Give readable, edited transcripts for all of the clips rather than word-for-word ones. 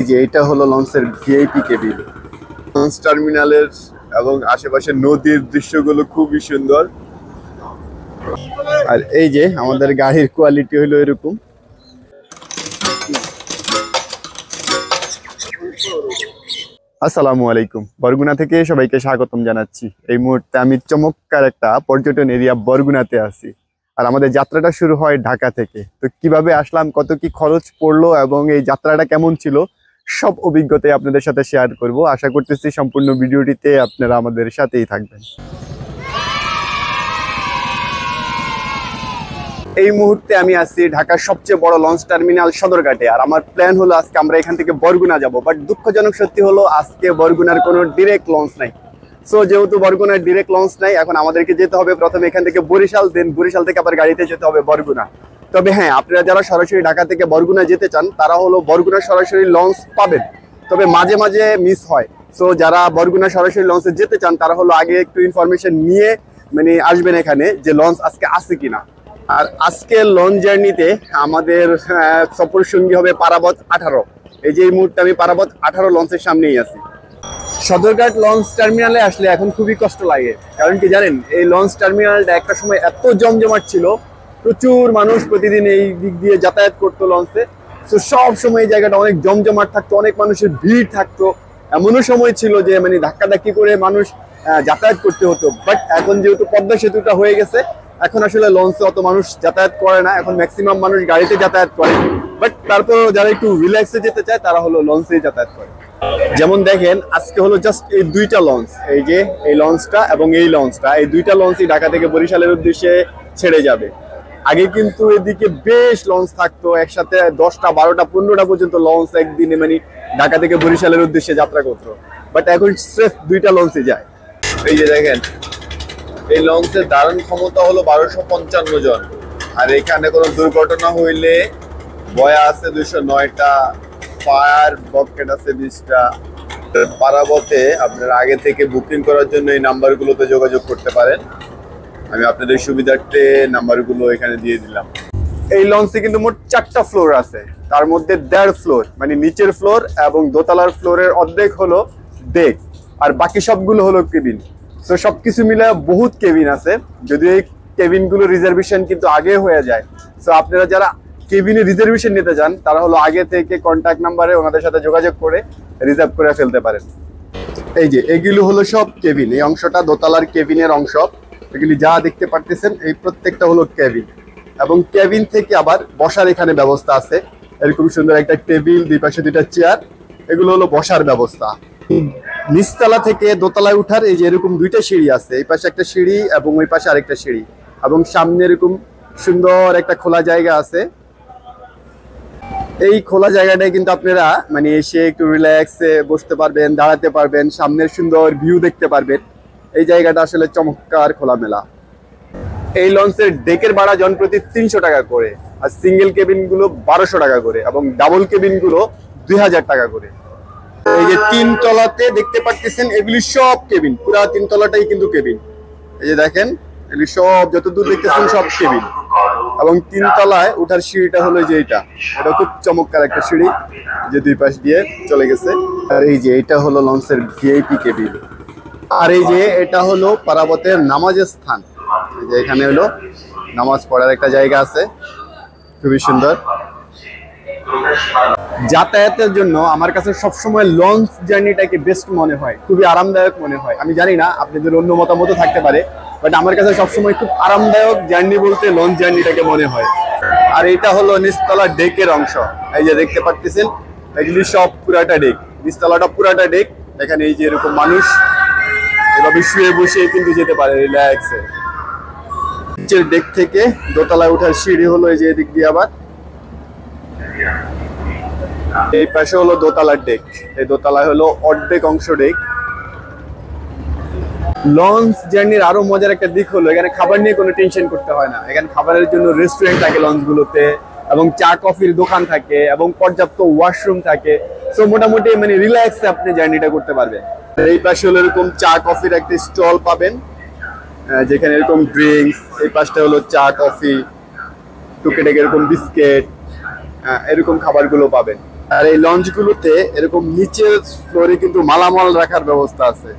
যে এটা হলো লঞ্চের ভিআইপি কেবিন। লঞ্চ টার্মিনালের এবং আশেপাশে নদীর দৃশ্যগুলো খুবই সুন্দর। আর এই যে আমাদের গাড়ির কোয়ালিটি হলো এরকম। আসসালামু আলাইকুম, বরগুনা থেকে সবাইকে স্বাগতম জানাচ্ছি। এই মুহূর্তে আমি চমৎকার একটা পর্যটন এরিয়া বরগুনাতে আছি। আর আমাদের যাত্রাটা শুরু হয় ঢাকা থেকে। তো কিভাবে আসলাম, কত কি খরচ পড়লো এবং এই যাত্রাটা কেমন ছিল, সব অভিজ্ঞতাই আপনাদের সাথে শেয়ার করব। আশা করতেছি সম্পূর্ণ ভিডিওটিতে আপনারা আমাদের সাথেই থাকবেন। এই মুহূর্তে আমি আছি ঢাকার সবচেয়ে বড় লঞ্চ টার্মিনাল সদরঘাটে। আর আমার প্ল্যান হলো আজকে আমরা এখান থেকে বরগুনা যাব। বাট দুঃখজনক সত্যি হলো আজকে বরগুনার কোনো ডিরেক্ট লঞ্চ নাই। সো যেহেতু বরগুনার ডিরেক্ট লঞ্চ নাই, এখন আমাদেরকে যেতে হবে প্রথমে এখান থেকে বরিশাল, দেন বরিশাল থেকে আবার গাড়িতে যেতে হবে বরগুনা। তবে হ্যাঁ, আপনারা যারা সরাসরি ঢাকা থেকে বরগুনা যেতে চান তারা হলো বরগুনা সরাসরি লঞ্চ পাবেন, তবে মাঝে মাঝে মিস হয়। সো যারা বরগুনা সরাসরি লঞ্চে যেতে চান তারা হলো আগে একটু ইনফরমেশন নিয়ে আসবেন এখানে যে লঞ্চ আজকে আছে কিনা। আর আজকে লঞ্চ জার্নিতে আমাদের সফর সঙ্গী হবে পারাবত 18। এই যে এই মুহূর্তে আমি পারাবত 18 লঞ্চের সামনেই আছি। সদরঘাট লঞ্চ টার্মিনালে আসলে এখন খুবই কষ্ট লাগে, কারণ কি জানেন, এই লঞ্চ টার্মিনালটা একটা সময় এত জমজমাট ছিল, প্রচুর মানুষ প্রতিদিন এই দিক দিয়ে যাতায়াত করতো লঞ্চে। তো সব সময় এই জায়গাটা অনেক জমজমাট থাকতো, অনেক মানুষের ভিড় থাকতো। এমনও সময় ছিল যে ধাক্কাধাক্কি করে মানুষ যাতায়াত করতে হতো। বাট এখন যেহেতু পদ্মা সেতুটা হয়ে গেছে, এখন আসলে লঞ্চে অত মানুষ যাতায়াত করে না, এখন ম্যাক্সিমাম মানুষ গাড়িতে যাতায়াত করে। বাট তারপর যারা একটু রিল্যাক্সে যেতে চায় তারা হলো লঞ্চেই যাতায়াত করে। যেমন দেখেন আজকে হলো জাস্ট এই দুইটা লঞ্চ, এই যে এই লঞ্চটা এবং এই লঞ্চটা, এই দুইটা লঞ্চই ঢাকা থেকে বরিশালের উদ্দেশ্যে ছেড়ে যাবে। আগে কিন্তু এদিকে বেশ লঞ্চ থাকতো, একসাথে 10টা 12টা 15টা পর্যন্ত লঞ্চ একদিনে ঢাকা থেকে বরিশালের উদ্দেশ্যে যাত্রা করতো। বাট এখন স্রেফ দুইটা লঞ্চে যায়। এই যে দেখেন, এই লঞ্চের ধারণ ক্ষমতা হলো 1255 জন। আর এখানে কোনো দুর্ঘটনা হইলে বয়া আছে 209টা, ফায়ার বকেট আছে 20টা। পারাবতে আপনারা আগে থেকে বুকিং করার জন্য এই নাম্বারগুলোতে যোগাযোগ করতে পারেন। আমি আপনাদের সুবিধার্থে নাম্বারগুলো এখানে দিয়ে দিলাম। এই লঞ্চে কিন্তু মোট 4টা ফ্লোর আছে, তার মধ্যে 1.5 ফ্লোর নিচের ফ্লোর এবং দোতলার ফ্লোরের অর্ধেক হলো ডেক, আর বাকি সবগুলো হলো কেবিন। তো সবকিছু মিলে বহুত কেবিন আছে, যদিও এই কেবিনগুলো রিজার্ভেশন কিন্তু আগে হয়ে যায়। তো আপনারা যারা কেবিনে রিজার্ভেশন নিতে চান তারা হলো আগে থেকে কন্ট্যাক্ট নাম্বারে ওনাদের সাথে যোগাযোগ করে রিজার্ভ করে ফেলতে পারেন। এই যে এগুলো হলো সব কেবিন, এই অংশটা দোতলার কেবিনের অংশ। এগুলি যা দেখতে পারতেছেন এই প্রত্যেকটা হলো কেবিন, এবং কেবিন থেকে আবার বসার এখানে ব্যবস্থা আছে। এরকম সুন্দর একটা টেবিল, দুই পাশে 2টা চেয়ার, এগুলো হলো বসার ব্যবস্থা। নিচতলা থেকে দোতলায় উঠার এই যে এরকম 2টা সিঁড়ি আছে, এই পাশে একটা সিঁড়ি এবং ওই পাশে আরেকটা সিঁড়ি, এবং সামনে এরকম সুন্দর একটা খোলা জায়গা আছে। এই খোলা জায়গাটায় কিন্তু আপনারা এসে একটু রিল্যাক্সে বসতে পারবেন, দাঁড়াতে পারবেন, সামনের সুন্দর ভিউ দেখতে পারবেন। এই জায়গাটা আসলে চমৎকার খোলামেলা। এই লঞ্চের ডেকের ভাড়া জনপ্রতি 300 টাকা করে, আর সিঙ্গেল কেবিন গুলো 1200 টাকা করে, এবং ডাবল কেবিন গুলো 2000 টাকা করে। এই যে 3 তলাতে দেখতে পাচ্ছেন এগুলি সব কেবিন, পুরা 3 তলাটাই কিন্তু কেবিন। এই যে দেখেন এগুলি সব যতদূর দেখতেছেন সব কেবিন, এবং 3 তলায় উঠার সিঁড়িটা হলো যে এটা খুব চমৎকার একটা সিঁড়ি, যে 2 পাশ দিয়ে চলে গেছে। আর এই যে এটা হলো লঞ্চের ভিআইপি কেবিন। আর এই যে এটা হলো পারাবতের নামাজের স্থান, যে এখানে হলো নামাজ পড়ার একটা জায়গা আছে, খুবই সুন্দর। যাতায়াতের জন্য আমার কাছে সবসময় লঞ্চ জার্নিটাকে বেস্ট মনে হয়, খুবই আরামদায়ক মনে হয়। আমি জানি না আপনাদের অন্য মতামত থাকতে পারে, বাট আমার কাছে সবসময় খুব আরামদায়ক জার্নি বলতে লঞ্চ জার্নিটাকে মনে হয়। আর এটা হলো নিচতলা ডেকের অংশ, এই যে দেখতে পাচ্ছেন এগুলি সব পুরাটা ডেক, নিচতলাটা পুরাটা ডেক। এখানে এই যে এরকম মানুষ এভাবে শুয়ে বসে কিন্তু যেতে পারে রিল্যাক্সে। নিচের ডেক থেকে দোতলায় ওঠার সিঁড়ি হলো এই যে এদিক দিয়ে, আবার এই পাশে হলো দোতলার ডেক। এই দোতলায় হলো অর্ধেক অংশ ডেক। লঞ্চ জার্নির আরো মজার একটা দিক হলো এখানে খাবার নিয়ে কোনো টেনশন করতে হয় না। এখানে খাবারের জন্য রেস্টুরেন্ট থাকে লঞ্চগুলোতে, এবং চা কফির দোকান থাকে, এবং পর্যাপ্ত ওয়াশরুম থাকে। সো মোটামুটি রিল্যাক্সে আপনি জার্নিটা করতে পারবেন। এই পাশে হলো এরকম চা কফির একটা স্টল পাবেন, যেখানে এরকম ড্রিঙ্কস, এই পাশটা হলো চা কফি, টুকেটাকে এরকম বিস্কিট, এরকম খাবারগুলো পাবেন। আর এই লঞ্চ গুলোতে এরকম নিচের ফ্লোরে কিন্তু মালামাল রাখার ব্যবস্থা আছে।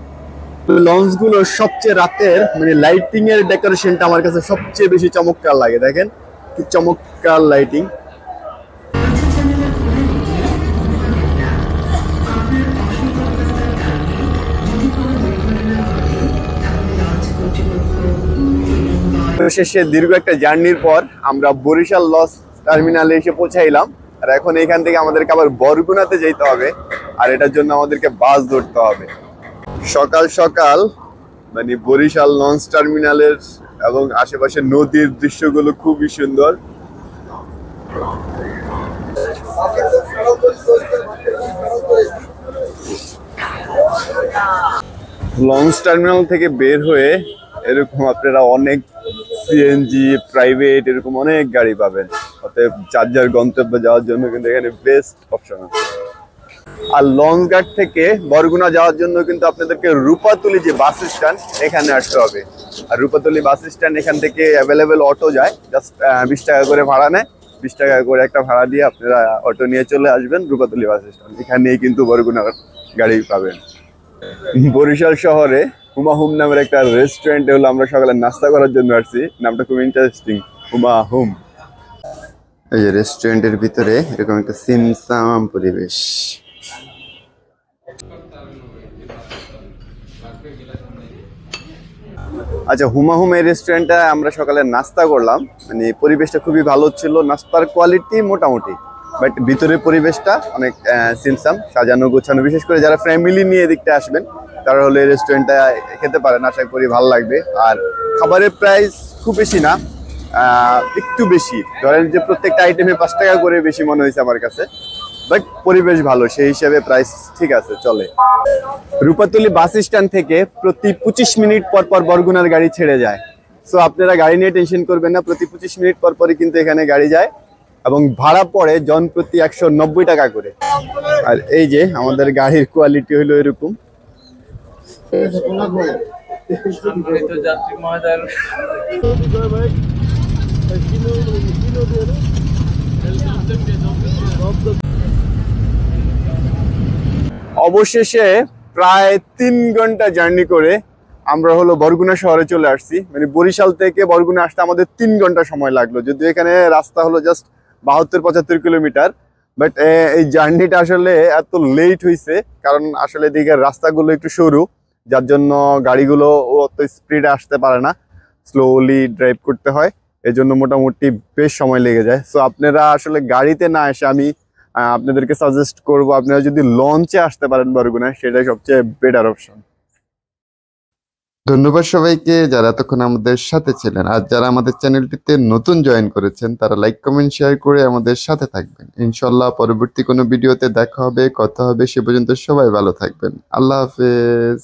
লঞ্চ গুলো সবচেয়ে রাতের মানে লাইটিং এর ডেকোরেশনটা আমার কাছে সবচেয়ে বেশি চমৎকার লাগে। দেখেন কি চমৎকার লাইটিং। শেষে দীর্ঘ একটা জার্নির পর আমরা বরিশাল লঞ্চ টার্মিনালে এসে পৌঁছাইলাম। আর এখন এখান থেকে আমাদেরকে আবার বরগুনাতে যেতে হবে, আর এটার জন্য আমাদেরকে বাস ধরতে হবে। সকাল সকাল মানে বরিশাল লঞ্চ টার্মিনালের এবং আশেপাশে নদীর দৃশ্যগুলো খুবই সুন্দর। লঞ্চ টার্মিনাল থেকে বের হয়ে এরকম আপনারা অনেক সিএনজি প্রাইভেট এরকম অনেক গাড়ি পাবেন, অতএব যার যার গন্তব্যে যাওয়ার জন্য কিন্তু এখানে বেস্ট অপশন আছে। আর লঞ্চ ঘাট থেকে বরগুনা যাওয়ার জন্য কিন্তু আপনাদেরকে রূপাতলি যে বাস স্ট্যান্ড এখানে আসতে হবে। আর রূপাতলি বাস স্ট্যান্ড এখান থেকে অ্যাভেলেবেল অটো যায়, জাস্ট 20 টাকা করে ভাড়া নেয়। 20 টাকা করে একটা ভাড়া দিয়ে আপনারা অটো নিয়ে চলে আসবেন রূপাতলি বাস স্ট্যান্ড, এখানেই কিন্তু বরগুনার গাড়ি পাবেন। বরিশাল শহরে হুমাহুম নামের একটা রেস্টুরেন্টে হলো আমরা সকালে নাস্তা করার জন্য আসছি। নামটা খুব ইন্টারেস্টিং, হুমাহুম। এই যে রেস্টুরেন্টের ভিতরে এরকম একটা সিমসাম পরিবেশ। আচ্ছা, হুমাহুম এই রেস্টুরেন্টটা আমরা সকালে নাস্তা করলাম, মানে পরিবেশটা খুবই ভালো ছিল, নাস্তার কোয়ালিটি মোটামুটি, বাট ভিতরের পরিবেশটা অনেক সিমসাম, সাজানো গোছানো। বিশেষ করে যারা ফ্যামিলি নিয়ে এদিকটা আসবেন তারা হলে রেস্টুরেন্টটা খেতে পারেন, আশা করি ভালো লাগবে। আর খাবারের প্রাইস খুব বেশি না, একটু বেশি, ধরেন যে প্রত্যেকটা আইটেমে 5 টাকা করে বেশি মনে হয়েছে আমার কাছে, বাট পরিবেশ ভালো, সেই হিসেবে প্রাইস ঠিক আছে, চলে। রূপাতলি বাস স্ট্যান্ড থেকে প্রতি 25 মিনিট পর পর বরগুনার গাড়ি ছেড়ে যায়। সো আপনারা গাড়ি নিয়ে টেনশন করবেন না, প্রতি 25 মিনিট পর পরই কিন্তু এখানে গাড়ি যায় এবং ভাড়া পড়ে জন প্রতি 190 টাকা করে। আর এই যে আমাদের গাড়ির কোয়ালিটি হলো এরকম। অবশেষে প্রায় 3 ঘন্টা জার্নি করে আমরা হলো বরগুনা শহরে চলে আসছি। মানে বরিশাল থেকে বরগুনা আসতে আমাদের 3 ঘন্টা সময় লাগলো, যদিও এখানে রাস্তা হলো জাস্ট 72-75 কিলোমিটার। বাট এই জার্নিটা আসলে এত লেট হয়েছে কারণ আসলে দিকের রাস্তাগুলো একটু সরু, যার জন্য গাড়িগুলো অত স্পিডে আসতে পারে না, স্লোলি ড্রাইভ করতে হয়, এই জন্য মোটামুটি বেশ সময় লেগে যায়। সো আপনারা আসলে গাড়িতে না এসে আমি আপনাদেরকে সাজেস্ট করব আপনারা যদি লঞ্চে আসতে পারেন বরগুনায়, সেটাই সবচেয়ে বেটার অপশন। ধন্যবাদ সবাইকে যারা এতক্ষণ আমাদের সাথে ছিলেন। আর যারা আমাদের চ্যানেলটিতে নতুন জয়েন করেছেন তারা লাইক কমেন্ট শেয়ার করে আমাদের সাথে থাকবেন। ইনশাল্লাহ পরবর্তী কোনো ভিডিওতে দেখা হবে, কথা হবে। সে পর্যন্ত সবাই ভালো থাকবেন। আল্লাহ হাফেজ।